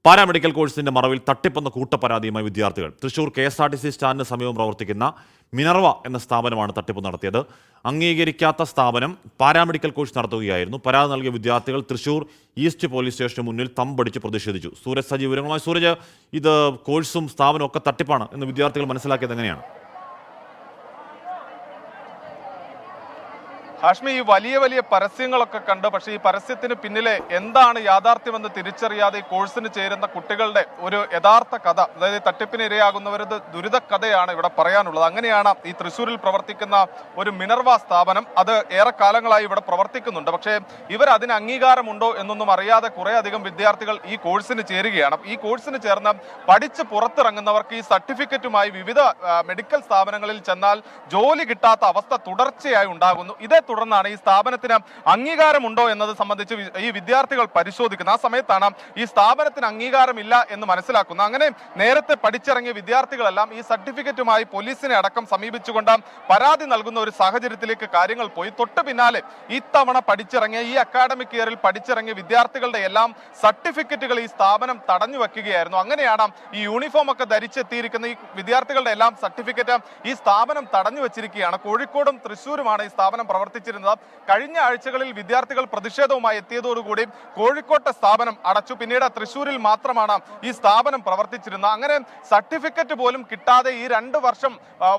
Paramedical കോഴ്സിന്റെ മറവിൽ തട്ടിപ്പെന്ന കൂട്ടപ്പരാതിയുമായി വിദ്യാർത്ഥികൾ. തൃശൂർ KSRTC സ്റ്റാൻഡിന് സമീപം പ്രവർത്തിക്കുന്ന മിനർവ എന്ന സ്ഥാപനമാണ് തട്ടിപ്പ് നടത്തിയത്. അംഗീകരിക്കാത്ത സ്ഥാപനം പാരാമെഡിക്കൽ കോഴ്സ് നടത്തുകയായിരുന്നു. പരാതി നൽകിയ വിദ്യാർത്ഥികൾ തൃശൂർ ഈസ്റ്റ് പോലീസ് സ്റ്റേഷന് മുന്നിൽ തമ്പടിച്ച് പ്രതിഷേധിച്ചു. സൂരജ് സജീവ് വിവരങ്ങളുമായി. സൂരജ്, ഇത് കോഴ്സും സ്ഥാപനവും ഒക്കെ തട്ടിപ്പാണ് എന്ന് വിദ്യാർത്ഥികൾ മനസ്സിലാക്കിയത് എങ്ങനെയാണ്? ഹാഷ്മി, ഈ വലിയ വലിയ പരസ്യങ്ങളൊക്കെ കണ്ട് പക്ഷേ ഈ പരസ്യത്തിന് പിന്നിലെ എന്താണ് യാഥാർത്ഥ്യമെന്ന് തിരിച്ചറിയാതെ ഈ കോഴ്സിന് ചേരുന്ന കുട്ടികളുടെ ഒരു യഥാർത്ഥ കഥ, അതായത് തട്ടിപ്പിന് ഇരയാകുന്നവരുടെ ദുരിത കഥയാണ് ഇവിടെ പറയാനുള്ളത്. അങ്ങനെയാണ് ഈ തൃശ്ശൂരിൽ പ്രവർത്തിക്കുന്ന ഒരു മിനർവ സ്ഥാപനം. അത് ഏറെ കാലങ്ങളായി ഇവിടെ പ്രവർത്തിക്കുന്നുണ്ട്. പക്ഷേ ഇവർ അതിന് അംഗീകാരമുണ്ടോ എന്നൊന്നും അറിയാതെ കുറേ അധികം വിദ്യാർത്ഥികൾ ഈ കോഴ്സിന് ചേരുകയാണ്. ഈ കോഴ്സിന് ചേർന്ന് പഠിച്ച് പുറത്തിറങ്ങുന്നവർക്ക് ഈ സർട്ടിഫിക്കറ്റുമായി വിവിധ മെഡിക്കൽ സ്ഥാപനങ്ങളിൽ ചെന്നാൽ ജോലി കിട്ടാത്ത അവസ്ഥ തുടർച്ചയായി ഉണ്ടാകുന്നു. ഇതേ തുടർന്നാണ് ഈ സ്ഥാപനത്തിന് അംഗീകാരമുണ്ടോ എന്നത് സംബന്ധിച്ച് ഈ വിദ്യാർത്ഥികൾ പരിശോധിക്കുന്നത്. ആ സമയത്താണ് ഈ സ്ഥാപനത്തിന് അംഗീകാരമില്ല എന്ന് മനസ്സിലാക്കുന്നത്. അങ്ങനെ നേരത്തെ പഠിച്ചിറങ്ങിയ വിദ്യാർത്ഥികളെല്ലാം ഈ സർട്ടിഫിക്കറ്റുമായി പോലീസിനെ അടക്കം സമീപിച്ചുകൊണ്ട് പരാതി നൽകുന്ന ഒരു സാഹചര്യത്തിലേക്ക് കാര്യങ്ങൾ പോയി. തൊട്ട് പിന്നാലെ ഇത്തവണ പഠിച്ചിറങ്ങിയ ഈ അക്കാഡമിക് ഇയറിൽ പഠിച്ചിറങ്ങിയ വിദ്യാർത്ഥികളുടെ എല്ലാം സർട്ടിഫിക്കറ്റുകൾ ഈ സ്ഥാപനം തടഞ്ഞു വെക്കുകയായിരുന്നു. അങ്ങനെയാണ് ഈ യൂണിഫോം ഒക്കെ ധരിച്ചെത്തിയിരിക്കുന്ന ഈ വിദ്യാർത്ഥികളുടെ എല്ലാം സർട്ടിഫിക്കറ്റ് ഈ സ്ഥാപനം തടഞ്ഞു വെച്ചിരിക്കുകയാണ്. കോഴിക്കോടും തൃശ്ശൂരുമാണ് ഈ സ്ഥാപനം പ്രവർത്തിച്ചിരുന്നത്. കഴിഞ്ഞ ആഴ്ചകളിൽ വിദ്യാർത്ഥികൾ പ്രതിഷേധവുമായി എത്തിയതോടുകൂടി കോഴിക്കോട്ടെ സ്ഥാപനം അടച്ചു. പിന്നീട് തൃശ്ശൂരിൽ മാത്രമാണ് ഈ സ്ഥാപനം പ്രവർത്തിച്ചിരുന്നത്. അങ്ങനെ സർട്ടിഫിക്കറ്റ് പോലും കിട്ടാതെ ഈ 2 വർഷം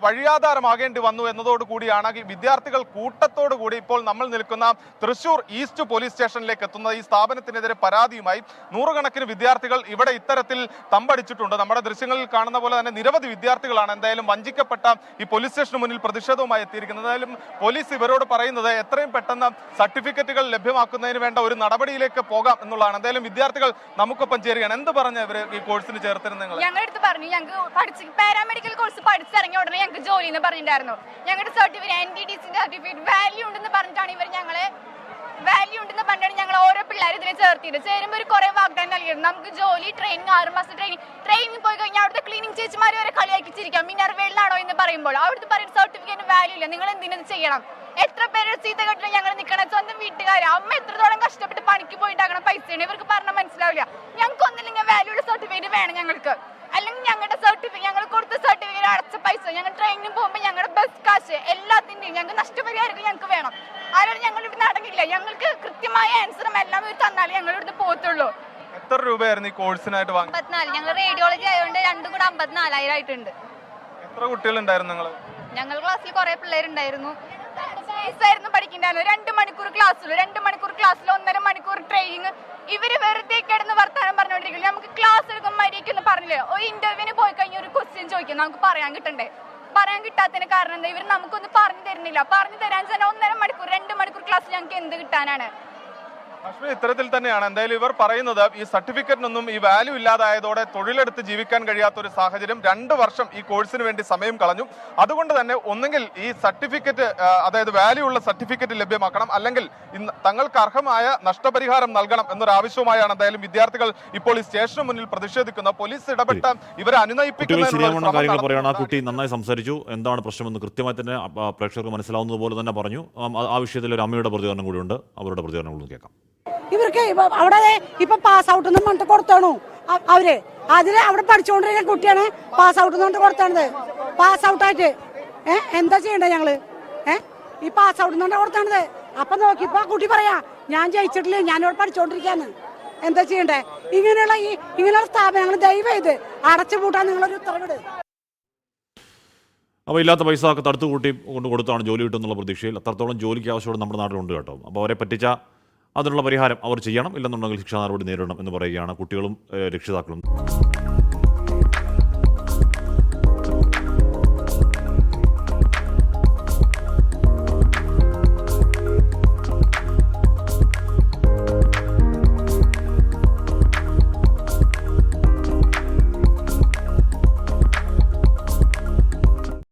വഴിയാധാരമാകേണ്ടി വന്നു എന്നതോടുകൂടിയാണ് ഈ വിദ്യാർത്ഥികൾ കൂട്ടത്തോടുകൂടി ഇപ്പോൾ നമ്മൾ നിൽക്കുന്ന തൃശ്ശൂർ ഈസ്റ്റ് പോലീസ് സ്റ്റേഷനിലേക്ക് എത്തുന്നത്. ഈ സ്ഥാപനത്തിനെതിരെ പരാതിയുമായി നൂറുകണക്കിന് വിദ്യാർത്ഥികൾ ഇവിടെ ഇത്തരത്തിൽ തമ്പടിച്ചിട്ടുണ്ട്. നമ്മുടെ ദൃശ്യങ്ങളിൽ കാണുന്ന പോലെ തന്നെ നിരവധി വിദ്യാർത്ഥികളാണ് എന്തായാലും വഞ്ചിക്കപ്പെട്ട ഈ പോലീസ് സ്റ്റേഷന് മുന്നിൽ പ്രതിഷേധവുമായി എത്തിയിരിക്കുന്നത്. എന്തായാലും പോലീസ് ഇവരോട് പറയുന്നത് എത്രയും പെട്ടെന്ന് സർട്ടിഫിക്കറ്റുകൾ ലഭ്യമാക്കുന്നതിന് വേണ്ട ഒരു നടപടിയിലേക്ക് പോകാം എന്നുള്ളതാണ്. എന്തായാലും വിദ്യാർത്ഥികൾ നമുക്കൊപ്പം ചേരുകയാണ്. എന്ത് പറഞ്ഞു ഇവര് ഈ കോഴ്സിന് ചേർത്തിരുന്നത്? ഞങ്ങളടുത്ത് പറഞ്ഞു ഞങ്ങൾക്ക് പാരാമെഡിക്കൽ കോഴ്സ് പഠിച്ചിറങ്ങിയ ഉടനെ ഞങ്ങൾക്ക് ജോലി എന്ന് പറഞ്ഞിട്ടുണ്ടായിരുന്നു. ഞങ്ങളുടെ സർട്ടിഫിക്കറ്റ് NTDC സർട്ടിഫിക്കറ്റ് വാല്യൂ ഉണ്ടെന്ന് പറഞ്ഞിട്ടാണ് ഇവർ ഞങ്ങളെ ഞങ്ങൾ ഓരോ പിള്ളേരും ഇതിനെ ചേർത്തിട്ട് ചേരുമ്പോൾ ഒരു കുറെ വാഗ്ദാനം നൽകിയിരുന്നു. നമുക്ക് ജോലി, ട്രെയിനിങ്, 6 മാസം ട്രെയിനിങ് പോയി കഴിഞ്ഞാൽ അവിടുത്തെ ക്ലീനിങ് ചേച്ചിമാർ വരെ കളിയാക്കിച്ചിരിക്കാം. മിനർവയിലാണോ എന്ന് പറയുമ്പോൾ അവിടുത്തെ പറയുന്ന സർട്ടിഫിക്കറ്റ് വാല്യൂ ഇല്ല, നിങ്ങൾ എന്തിനത് ചെയ്യണം? എത്ര പേര് ചീത്ത കെട്ടില്ല ഞങ്ങൾ നിൽക്കണം. സ്വന്തം വീട്ടുകാർ അമ്മ എത്രത്തോളം കഷ്ടപ്പെട്ട് പണിക്ക് പോയിട്ടാകണം പൈസയാണ്. ഇവർക്ക് പറഞ്ഞാൽ മനസ്സിലാവില്ല. ഞങ്ങൾക്ക് ഒന്നില്ലെങ്കിൽ വാല്യൂ ഉള്ള സർട്ടിഫിക്കറ്റ് വേണം ഞങ്ങൾക്ക്. അല്ലെങ്കിൽ ഞങ്ങളുടെ സർട്ടിഫിക്കറ്റ്, ഞങ്ങൾ കൊടുത്ത സർട്ടിഫിക്കറ്റ് അടച്ച പൈസ, ഞങ്ങൾ ട്രെയിനിന് പോകുമ്പോൾ ഞങ്ങളുടെ ബസ് കാശ് എല്ലാത്തിൻ്റെയും ഞങ്ങൾക്ക് നഷ്ടപരിഹാരം ഞങ്ങൾക്ക് വേണം. ആരും ഞങ്ങൾ ഇവിടെ നടക്കില്ല. ഞങ്ങൾക്ക് കൃത്യമായ ആൻസറും എല്ലാം ഇവർ തന്നാലേ ഞങ്ങൾ ഇവിടുന്ന് പോകത്തുള്ളൂ. എത്ര രൂപയായിരുന്നു ഈ കോഴ്സിനായിട്ട് വാങ്ങി? 54. ഞങ്ങൾ റേഡിയോളജി ആയതുകൊണ്ട് 2 കൂടെ 54,000 ആയിട്ടുണ്ട്. എത്ര കുട്ടികളുണ്ടായിരുന്നു നിങ്ങൾ? ഞങ്ങൾ ക്ലാസ്സിൽ കുറെ പിള്ളേരുണ്ടായിരുന്നു. പഠിക്കണ്ടായിരുന്നു. 2 മണിക്കൂർ ക്ലാസ്സിൽ 1.5 മണിക്കൂർ ട്രെയിനിങ്. ഇവര് വെറുതെ കിടന്ന് വർത്താനം പറഞ്ഞുകൊണ്ടിരിക്കില്ല. നമുക്ക് ക്ലാസ് എടുക്കുമ്പോൾ മര്യാദയ്ക്കൊന്നും പറഞ്ഞില്ലേ? ഒരു ഇന്റർവ്യൂവിന് പോയി കഴിഞ്ഞ ഒരു ക്വസ്റ്റ്യൻ ചോദിക്കും, നമുക്ക് പറയാൻ കിട്ടണ്ടേ? പറയാൻ കിട്ടാത്തതിന് കാരണം എന്താ? ഇവർ നമുക്കൊന്നും പറഞ്ഞു തരുന്നില്ല. പറഞ്ഞു തരാൻ തന്നെ 1.5 മണിക്കൂർ 2 മണിക്കൂർ ക്ലാസ് ഞങ്ങൾക്ക് എന്ത് കിട്ടാനാണ്? ഇത്തരത്തിൽ തന്നെയാണ് എന്തായാലും ഇവർ പറയുന്നത്. ഈ സർട്ടിഫിക്കറ്റിനൊന്നും ഈ വാല്യൂ ഇല്ലാതായതോടെ തൊഴിലെടുത്ത് ജീവിക്കാൻ കഴിയാത്ത ഒരു സാഹചര്യം. 2 വർഷം ഈ കോഴ്സിന് വേണ്ടി സമയം കളഞ്ഞു. അതുകൊണ്ട് തന്നെ ഒന്നെങ്കിൽ ഈ സർട്ടിഫിക്കറ്റ്, അതായത് വാല്യൂ ഉള്ള സർട്ടിഫിക്കറ്റ് ലഭ്യമാക്കണം, അല്ലെങ്കിൽ തങ്ങൾക്ക് അർഹമായ നഷ്ടപരിഹാരം നൽകണം എന്നൊരു ആവശ്യവുമായാണ് എന്തായാലും വിദ്യാർത്ഥികൾ ഇപ്പോൾ ഈ സ്റ്റേഷന് മുന്നിൽ പ്രതിഷേധിക്കുന്നത്. പോലീസ് ഇടപെട്ട ഇവരെ അനുനയിപ്പിക്കുന്ന കുട്ടി നന്നായി സംസാരിച്ചു. എന്താണ് പ്രശ്നമെന്ന് കൃത്യമായി തന്നെ പ്രേക്ഷകർക്ക് മനസ്സിലാവുന്നത് പോലെ തന്നെ പറഞ്ഞു. ആ വിഷയത്തിൽ ഒരു അമ്മയുടെ പ്രതികരണം കൂടിയുണ്ട്. അവരുടെ പ്രതികരണം കൂടി കേൾക്കാം. ഇവർക്ക് അവിടെ ഇപ്പൊ പാസ് ഔട്ട് എന്ന് പറഞ്ഞിട്ട് കൊടുത്താണു അവര്. അതില് അവിടെ പഠിച്ചുകൊണ്ടിരിക്കുന്ന കുട്ടിയാണ് പാസ് ഔട്ട് എന്ന് പറഞ്ഞിട്ട് കൊടുത്താണത്. പാസ് ഔട്ടായിട്ട് എന്താ ചെയ്യണ്ടേ ഞങ്ങള്? ഈ പാസ് ഔട്ട് എന്ന് പറഞ്ഞാൽ കൊടുത്താണത്. അപ്പൊ നോക്കിയപ്പോ കുട്ടി പറയാ ഞാൻ ജയിച്ചിട്ടില്ലേ, ഞാനിവിടെ പഠിച്ചോണ്ടിരിക്കാന്ന്. എന്താ ചെയ്യണ്ടേ? ഇങ്ങനെയുള്ള സ്ഥാപനങ്ങൾ ദയവേത് അടച്ചുപൂട്ടാൻ നിങ്ങളൊരു ഉത്തരവിട്. അപ്പോൾ ഇല്ലാത്ത പൈസ ഒക്കെ തടുത്തു കൂട്ടി കൊണ്ട് കൊടുത്താണ് ജോലി കിട്ടുന്നുള്ള പ്രതീക്ഷയിൽ. അത്രത്തോളം ജോലിക്ക് ആവശ്യമുള്ള നമ്മുടെ നാട്ടിലുണ്ട് കേട്ടോ. അപ്പോൾ അവരെ പറ്റിച്ച അതിനുള്ള പരിഹാരം അവർ ചെയ്യണം. ഇല്ലെന്നുണ്ടെങ്കിൽ ശിക്ഷാ നടപടി നേരിടണം എന്ന് പറയുകയാണ് കുട്ടികളും രക്ഷിതാക്കളും.